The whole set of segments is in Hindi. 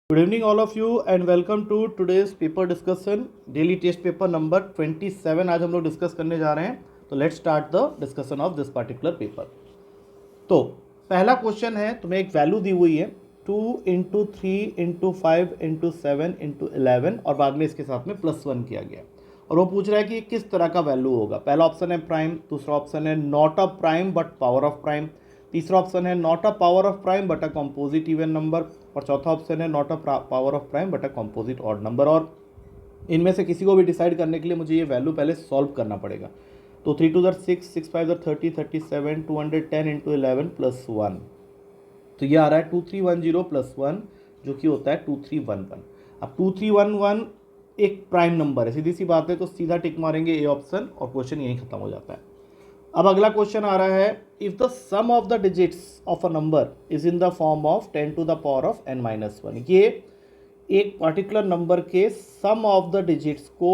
Good evening, all of you, and welcome to today's paper discussion, daily test paper number 27 आज हम लोग डिस्कस करने जा रहे हैं। तो let's start the discussion of this particular paper. तो पहला क्वेश्चन है, तुम्हें एक वैल्यू दी हुई है 2 इंटू 3 इंटू 5 इंटू 7 इंटू 11 और बाद में इसके साथ में +1 किया गया और वो पूछ रहा है कि किस तरह का वैल्यू होगा। पहला ऑप्शन है प्राइम, दूसरा ऑप्शन है not a prime but power of prime, तीसरा ऑप्शन है not a power of prime but a composite even number और चौथा ऑप्शन है not a power of prime but a composite odd number. और इनमें से किसी को भी डिसाइड करने के लिए मुझे ये वैल्यू पहले सॉल्व करना पड़ेगा। तो 3 2 6 6 5 30 37 210 इंटू 11 +1, तो ये आ रहा है 2310 +1 जो कि होता है 2311। अब 2311 एक प्राइम नंबर है, सीधी सी बात है, तो सीधा टिक मारेंगे ए ऑप्शन और क्वेश्चन यहीं खत्म हो जाता है। अब अगला क्वेश्चन आ रहा है, if the sum of the digits of a number is in the form of 10 to the power of n-1। ये एक पर्टिकुलर नंबर के सम ऑफ द डिजिट्स को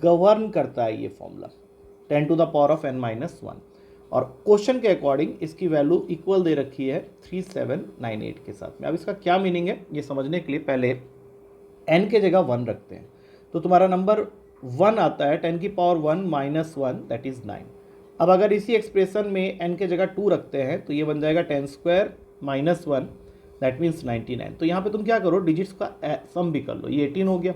गवर्न करता है ये formula 10 to the power of n-1 और क्वेश्चन के अकॉर्डिंग इसकी वैल्यू इक्वल दे रखी है 3798 के साथ में। अब इसका क्या मीनिंग है ये समझने के लिए पहले n के जगह 1 रखते हैं। तो तुम्हारा नंबर 1 आता है 10 की पावर 1 -1 दैट इज़ 9। अब अगर इसी एक्सप्रेशन में n के जगह 2 रखते हैं तो ये बन जाएगा 10 स्क्वायर -1 दैट मीन्स 99। तो यहाँ पे तुम क्या करो, डिजिट्स का सम भी कर लो, ये 18 हो गया।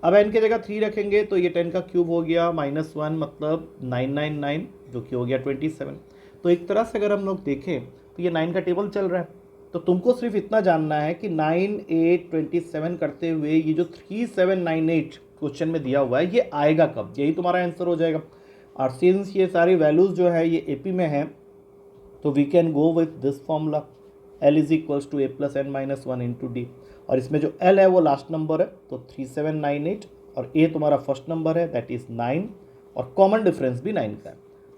अब n के जगह 3 रखेंगे तो ये 10 का क्यूब हो गया -1 मतलब 999 जो कि हो गया 27। तो एक तरह से अगर हम लोग देखें तो ये 9 का टेबल चल रहा है। तो तुमको सिर्फ इतना जानना है कि 9 8 27 करते हुए ये जो 3798 क्वेश्चन में दिया हुआ है ये आएगा कब, यही तुम्हारा आंसर हो जाएगा। और सिंस ये सारी वैल्यूज़ जो है ये एपी में है तो we can go with this formula L is equals to a+n-1 into D. और इसमें जो L है वो लास्ट नंबर है तो 3798 और a तुम्हारा फर्स्ट नंबर है दैट इज़ 9 और कॉमन डिफरेंस भी 9 का है।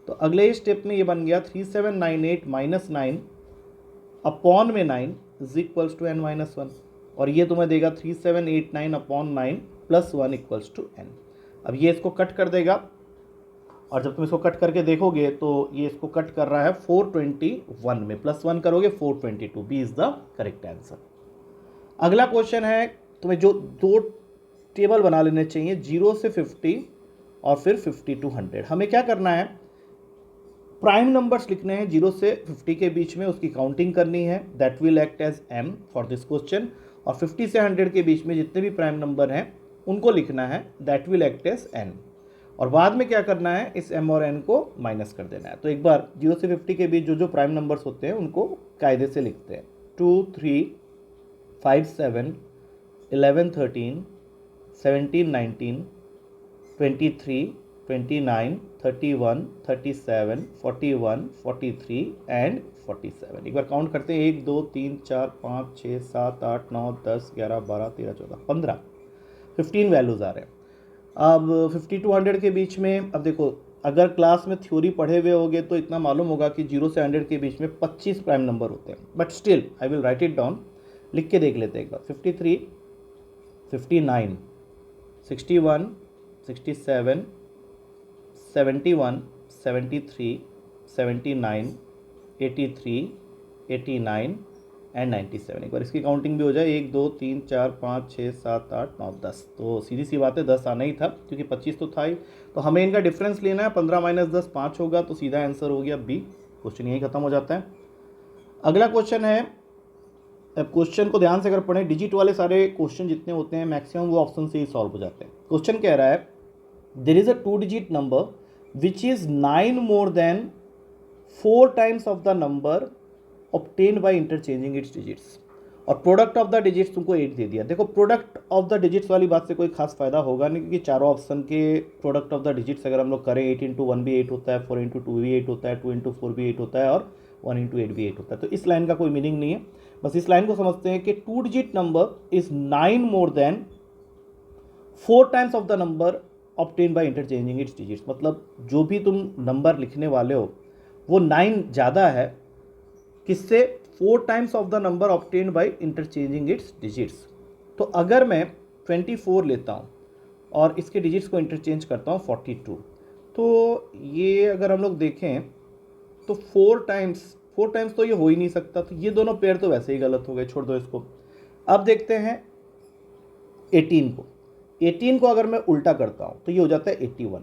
तो अगले स्टेप में ये बन गया 3798 - 9 अपॉन में 9 इज इक्वल्स टू n-1 और ये तुम्हें देगा 3789 अपॉन 9 +1 इक्वल्स टू n। अब ये इसको कट कर देगा और जब तुम इसको कट करके देखोगे तो ये इसको कट कर रहा है 421 में, +1 करोगे 422, B is the correct answer. अगला क्वेश्चन है, तुम्हें जो दो टेबल बना लेने चाहिए 0 से 50 और फिर 50 to 100। हमें क्या करना है, प्राइम नंबर्स लिखने हैं 0 से 50 के बीच में, उसकी काउंटिंग करनी है, that will act as m for this question. और 50 से 100 के बीच में जितने भी प्राइम नंबर हैं उनको लिखना है, that will act as n। और बाद में क्या करना है, इस m और n को माइनस कर देना है। तो एक बार 0 से 50 के बीच जो जो प्राइम नंबर्स होते हैं उनको कायदे से लिखते हैं, 2 3 5 7 11 13 17 19 23 29 31 37 41 43 एंड 47। एक बार काउंट करते हैं, 1 2 3 4 5 6 7 8 9 10 11 12 13 14 15 15 वैल्यूज़ आ रहे हैं। अब 50 to 100 के बीच में, अब देखो अगर क्लास में थ्योरी पढ़े हुए होगे तो इतना मालूम होगा कि 0 से 100 के बीच में 25 प्राइम नंबर होते हैं, but still I will write it down, लिख के देख लेते हैं एक बार। 53 59 61 67 71 73 79 83 89 एंड 97। एक बार इसकी काउंटिंग भी हो जाए, 1 2 3 4 5 6 7 8 9 10। तो सीधी सी बात है 10 आना ही था क्योंकि 25 तो था ही। तो हमें इनका डिफरेंस लेना है, 15 - 10 5 होगा, तो सीधा आंसर हो गया बी। क्वेश्चन यही खत्म हो जाता है। अगला क्वेश्चन है, क्वेश्चन को ध्यान से अगर पढ़ें, डिजिट वाले सारे क्वेश्चन जितने होते हैं मैक्सिमम वो ऑप्शन से ही सॉल्व हो जाते हैं। क्वेश्चन कह रहा है, there is a 2 digit number which is 9 more than 4 times of the number obtained by interchanging its digits और प्रोडक्ट ऑफ द डिजिट्स तुमको 8 दे दिया। देखो प्रोडक्ट ऑफ द डिजिट्स वाली बात से कोई खास फायदा होगा नहीं क्योंकि चारों ऑप्शन के प्रोडक्ट ऑफ द डिजिट्स अगर हम लोग करें 8 × 1 भी 8 होता है, 4 × 2 भी 8 होता है, 2 × 4 भी 8 होता है और 1 × 8 भी 8 होता है। तो इस लाइन का कोई मीनिंग नहीं है, बस इस लाइन को समझते हैं कि 2 digit number is 9 more than 4 times of the number obtain by interchanging it's digits. मतलब जो भी तुम नंबर लिखने वाले हो वो 9 ज़्यादा है किससे, 4 times of the number obtained by interchanging it's digits. तो अगर मैं 24 लेता हूँ और इसके डिजिट्स को इंटरचेंज करता हूँ 42, तो ये अगर हम लोग देखें तो 4 टाइम्स तो ये हो ही नहीं सकता, तो ये दोनों पेयर तो वैसे ही गलत हो गए, छोड़ दो इसको। अब देखते हैं 18 को अगर मैं उल्टा करता हूँ तो ये हो जाता है 81।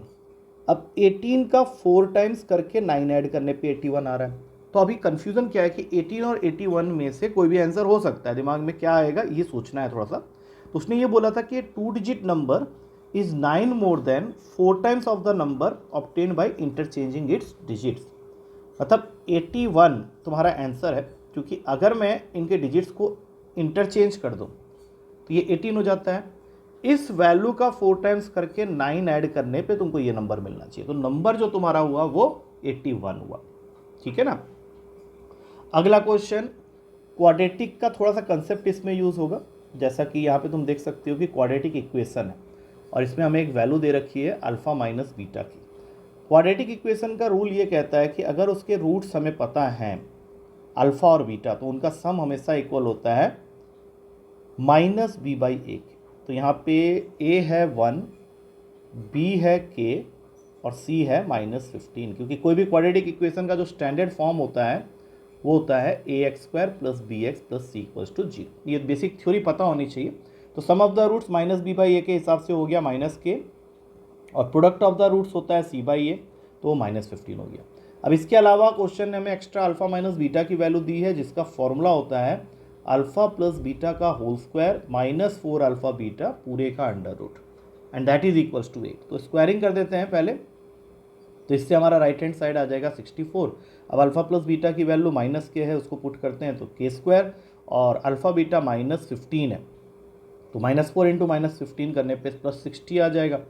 अब 18 का 4 टाइम्स करके 9 ऐड करने पे 81 आ रहा है। तो अभी कन्फ्यूज़न क्या है कि 18 और 81 में से कोई भी आंसर हो सकता है, दिमाग में क्या आएगा ये सोचना है थोड़ा सा। तो उसने ये बोला था कि 2 digit number is 9 more than 4 times of the number obtained by interchanging it's digits. मतलब 81 तुम्हारा आंसर है, क्योंकि अगर मैं इनके डिजिट्स को इंटरचेंज कर दूँ तो ये 18 हो जाता है। इस वैल्यू का 4 टाइम्स करके 9 ऐड करने पे तुमको ये नंबर मिलना चाहिए। तो नंबर जो तुम्हारा हुआ वो 81 हुआ। ठीक है ना। अगला क्वेश्चन, क्वाड्रेटिक का थोड़ा सा कंसेप्ट इसमें यूज़ होगा। जैसा कि यहाँ पे तुम देख सकते हो कि क्वाड्रेटिक इक्वेशन है और इसमें हमें एक वैल्यू दे रखी है अल्फ़ा माइनस बीटा की। क्वाड्रेटिक इक्वेशन का रूल ये कहता है कि अगर उसके रूट्स हमें पता हैं अल्फ़ा और बीटा, तो उनका सम हमेशा इक्वल होता है माइनस बी बाई ए के। तो यहाँ पे ए है 1, बी है के और सी है -15, क्योंकि कोई भी क्वाड्रेटिक इक्वेशन का जो स्टैंडर्ड फॉर्म होता है वो होता है ax² plus bx plus c equals to 0। ये बेसिक थ्योरी पता होनी चाहिए। तो sum of the roots minus B by A के हिसाब से हो गया माइनस के, और प्रोडक्ट ऑफ द रूट्स होता है सी बाई ए, तो वो -15 हो गया। अब इसके अलावा क्वेश्चन ने हमें एक्स्ट्रा अल्फा माइनस बीटा की वैल्यू दी है, जिसका फॉर्मूला होता है अल्फा प्लस बीटा का whole square minus 4 alpha beta पूरे का under root, and that is equals to 8। तो स्क्वायरिंग कर देते हैं पहले, तो इससे हमारा राइट हैंड साइड आ जाएगा 64। अब अल्फा प्लस बीटा की वैल्यू माइनस के है, उसको पुट करते हैं तो के स्क्वायर, और अल्फा बीटा -15 है तो -4 इंटू -15 करने पे प्लस 60 आ जाएगा,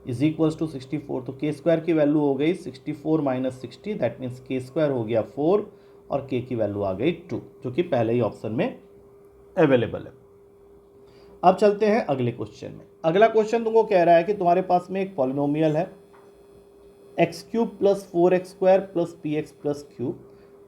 इज इक्वल्स टू 64। तो के स्क्वायर की वैल्यू हो गई 64 माइनस 60, दैट मीन्स के स्क्वायर हो गया 4 और के की वैल्यू आ गई 2, जो कि पहले ही ऑप्शन में अवेलेबल है। अब चलते हैं अगले क्वेश्चन में। अगला क्वेश्चन तुमको कह रहा है कि तुम्हारे पास में एक पॉलिनोमियल है x³ plus 4x² plus px plus cube,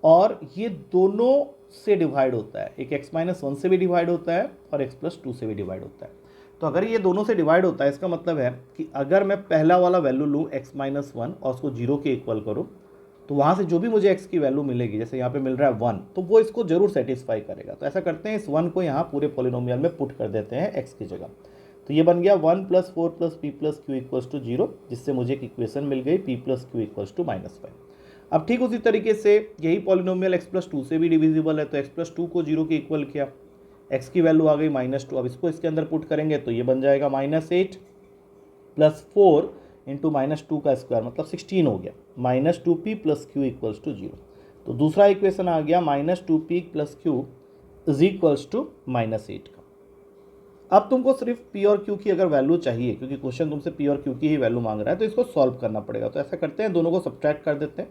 और ये दोनों से डिवाइड होता है, एक x-1 से भी डिवाइड होता है और x+2 से भी डिवाइड होता है। तो अगर ये दोनों से डिवाइड होता है, इसका मतलब है कि अगर मैं पहला वाला वैल्यू लूँ x-1 और उसको 0 के इक्वल करूँ, तो वहाँ से जो भी मुझे x की वैल्यू मिलेगी, जैसे यहाँ पे मिल रहा है 1, तो वो इसको जरूर सेटिस्फाई करेगा। तो ऐसा करते हैं, इस 1 को यहाँ पूरे पॉलिनोमियल में पुट कर देते हैं x की जगह। तो ये बन गया 1 plus 4 plus P plus Q equals to 0, जिससे मुझे एक इक्वेशन मिल गई p plus Q equals to -5। अब ठीक उसी तरीके से यही पॉलिनोमियल x+2 से भी डिविजिबल है, तो x+2 को 0 के इक्वल किया, x की वैल्यू आ गई -2। अब इसको इसके अंदर पुट करेंगे तो ये बन जाएगा -8 प्लस 4 इंटू -2 का स्क्वायर, मतलब 16 हो गया, -2p plus Q equals to 0। तो दूसरा इक्वेशन आ गया -2p plus Q is equals to -8 का। अब तुमको सिर्फ पी और क्यू की अगर वैल्यू चाहिए, क्योंकि क्वेश्चन तुमसे पी और क्यू की ही वैल्यू मांग रहा है, तो इसको सॉल्व करना पड़ेगा। तो ऐसा करते हैं, दोनों को सब्ट्रैक्ट कर देते हैं।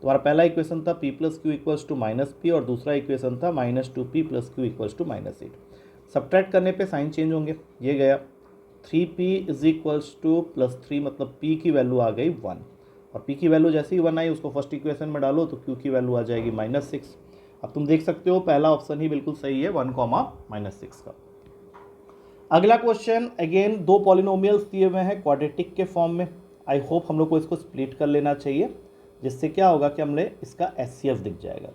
तुम्हारा पहला इक्वेशन था p plus Q equals to -p, और दूसरा इक्वेशन था -2p plus Q equals to -8। Subtract करने पे साइन चेंज होंगे, ये गया 3p इज इक्वल्स टू +3, मतलब p की वैल्यू आ गई 1, और p की वैल्यू जैसे ही 1 आई उसको फर्स्ट इक्वेशन में डालो तो q की वैल्यू आ जाएगी -6। अब तुम देख सकते हो पहला ऑप्शन ही बिल्कुल सही है, 1, -6 का। अगला क्वेश्चन, अगेन दो पॉलिनोमियल्स दिए हुए हैं क्वाड्रेटिक के फॉर्म में। आई होप हम लोग को इसको स्प्लिट कर लेना चाहिए, जिससे क्या होगा कि हमें इसका HCF दिख जाएगा।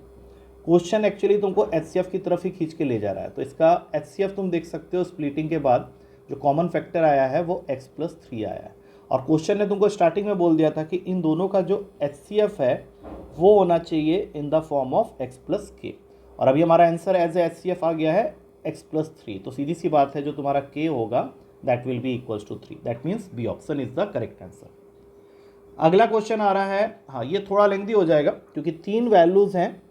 क्वेश्चन एक्चुअली तुमको HCF की तरफ ही खींच के ले जा रहा है, तो इसका HCF तुम देख सकते हो स्प्लिटिंग के बाद जो कॉमन फैक्टर आया है वो x+3 आया है, और क्वेश्चन ने तुमको स्टार्टिंग में बोल दिया था कि इन दोनों का जो HCF है वो होना चाहिए इन द फॉर्म ऑफ x+k, और अभी हमारा आंसर एज ए HCF आ गया है x+3। तो सीधी सी बात है, जो तुम्हारा k होगा that will be equals to 3, that means B option is the correct answer. अगला क्वेश्चन आ रहा है, हाँ ये थोड़ा लेंथी हो जाएगा क्योंकि 3 वैल्यूज़ हैं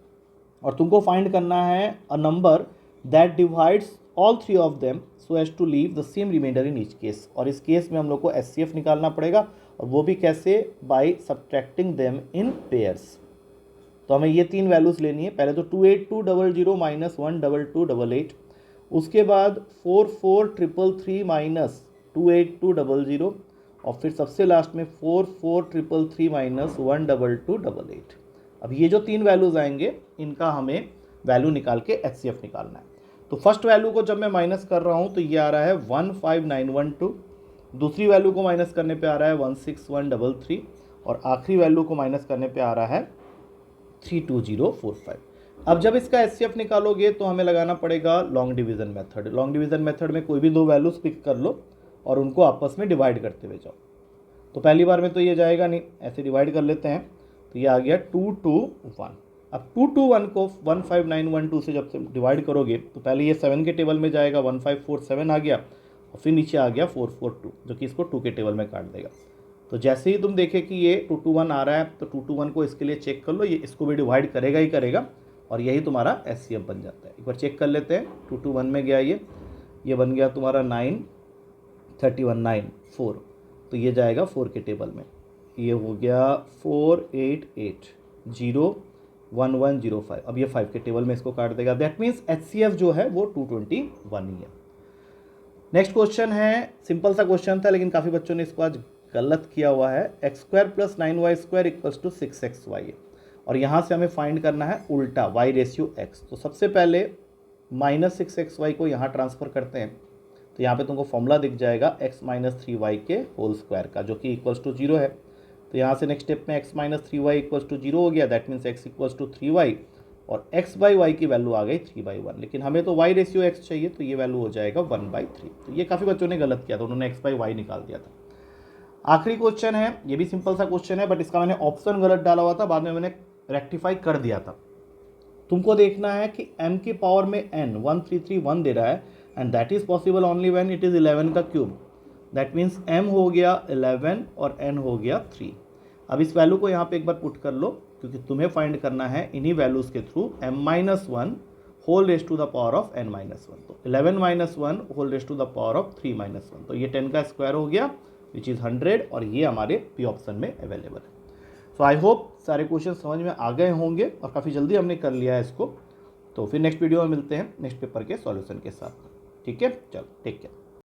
और तुमको फाइंड करना है a number that divides all 3 of them so as to leave the same remainder in each case, और इस केस में हम लोग को HCF निकालना पड़ेगा, और वो भी कैसे, by subtracting them in pairs. तो हमें ये 3 वैल्यूज़ लेनी है। पहले तो 28200 माइनस 12288, उसके बाद 44333 माइनस 28200, और फिर सबसे लास्ट में 44333 माइनस 12288। अब ये जो 3 वैल्यूज़ आएंगे इनका हमें वैल्यू निकाल के HCF निकालना है। तो फर्स्ट वैल्यू को जब मैं माइनस कर रहा हूँ तो ये आ रहा है 15912, दूसरी वैल्यू को माइनस करने पे आ रहा है 16133, और आखिरी वैल्यू को माइनस करने पे आ रहा है 32045। अब जब इसका एचसीएफ निकालोगे तो हमें लगाना पड़ेगा long division method. Long division method में कोई भी दो वैल्यूज पिक कर लो और उनको आपस में डिवाइड करते हुए जाओ। तो पहली बार में तो ये जाएगा नहीं, ऐसे डिवाइड कर लेते हैं। तो ये आ गया 2 2 1। अब 2 2 1 को 15912 से जब से डिवाइड करोगे तो पहले ये 7 के टेबल में जाएगा, 1547 आ गया, और फिर नीचे आ गया 442 जो कि इसको 2 के टेबल में काट देगा। तो जैसे ही तुम देखे कि ये 221 आ रहा है तो 221 को इसके लिए चेक कर लो, ये इसको भी डिवाइड करेगा ही करेगा, और यही तुम्हारा एचसीएफ बन जाता है। एक बार चेक कर लेते हैं। 221 में गया ये बन गया तुम्हारा 9 31 9 4, तो ये जाएगा 4 के टेबल में। ये हो गया 48801105। अब ये 5 के टेबल में इसको काट देगा। दैट मीन्स एचसीएफ जो है वो 221 ही है। नेक्स्ट क्वेश्चन है, सिंपल सा क्वेश्चन था लेकिन काफ़ी बच्चों ने इसको आज गलत किया हुआ है। x² + 9y² = 6xy, और यहाँ से हमें फाइंड करना है उल्टा y/x। तो सबसे पहले -6xy को यहाँ ट्रांसफ़र करते हैं, तो यहाँ पे तुमको फॉर्मूला दिख जाएगा x - 3y के होल स्क्वायर का, जो कि = 0 है। तो यहाँ से नेक्स्ट स्टेप में x - 3y = 0 हो गया। दैट मीन्स x = 3y, और x/y की वैल्यू आ गई 3/1, लेकिन हमें तो y/x चाहिए, तो ये वैल्यू हो जाएगा 1/3। तो ये काफ़ी बच्चों ने गलत किया था, उन्होंने x/y निकाल दिया था। आखिरी क्वेश्चन है, ये भी सिंपल सा क्वेश्चन है, बट इसका मैंने ऑप्शन गलत डाला हुआ था, बाद में मैंने रेक्टिफाई कर दिया था। तुमको देखना है कि m की पावर में n 1331 दे रहा है, and that is possible only when it is 11 का क्यूब। दैट मीन्स m हो गया 11 और n हो गया 3। अब इस वैल्यू को यहाँ पे एक बार पुट कर लो, क्योंकि तुम्हें फाइंड करना है इन्हीं वैल्यूज़ के through m-1 whole raise to the power of n-1। तो 11 - 1 whole raise to the power of 3-1, तो ये 10 का स्क्वायर हो गया विच इज़ 100, और ये हमारे पी ऑप्शन में अवेलेबल है। सो आई होप सारे क्वेश्चन समझ में आ गए होंगे, और काफ़ी जल्दी हमने कर लिया है इसको। तो फिर नेक्स्ट वीडियो में मिलते हैं नेक्स्ट पेपर के सॉल्यूशन के साथ। ठीक है, चलो टेक केयर।